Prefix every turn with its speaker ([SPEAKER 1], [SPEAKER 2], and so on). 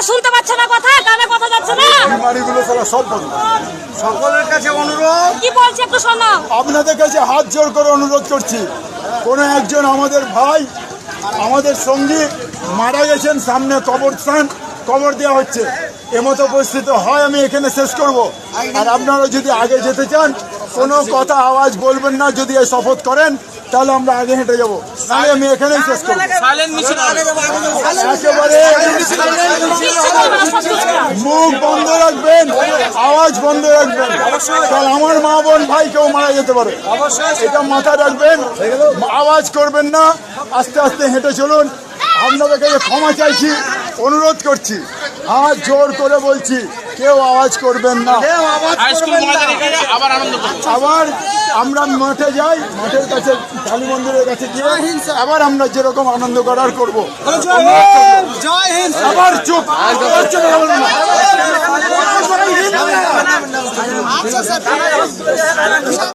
[SPEAKER 1] শুনতে পাচ্ছে না কথা, কানে কথা যাচ্ছে না।
[SPEAKER 2] বিমারিগুলো চলা সব বন্ধ।
[SPEAKER 3] সকলের কাছে অনুরোধ,
[SPEAKER 1] কি বলছে একটু শোনো।
[SPEAKER 2] আপনাদের কাছে হাত জোর করে অনুরোধ করছি, কোনো একজন আমাদের ভাই, আমাদের সঙ্গী মারা গেছেন, সামনে কবরস্থান, কবর দেওয়া হচ্ছে, এমতো পরিস্থিতি হয় আমি এখানে শেষ করব। আর আপনারা যদি আগে যেতে চান কোনো কথা আওয়াজ বলবেন না, যদি এই শপথ করেন তাহলে আমরা আগে হেঁটে যাবো, তাহলে আমি এখানেই শেষ করবো। একেবারে মুখ বন্ধ রাখবেন, আওয়াজ বন্ধ রাখবেন, কারণ আমার মা বোন ভাই কেউ মারা যেতে পারে, এটা মাথায় রাখবেন। আওয়াজ করবেন না, আস্তে আস্তে হেঁটে চলুন। আপনাদের কাছে ক্ষমা চাইছি, অনুরোধ করছি, হাত জোর করে বলছি, কেউ আওয়াজ করবেন না। আবার আমরা মাঠে যাই, মাঠের কাছে কালী মন্দিরের কাছে গিয়ে আবার আমরা যেরকম আনন্দ করার করবো। আবার চুপ,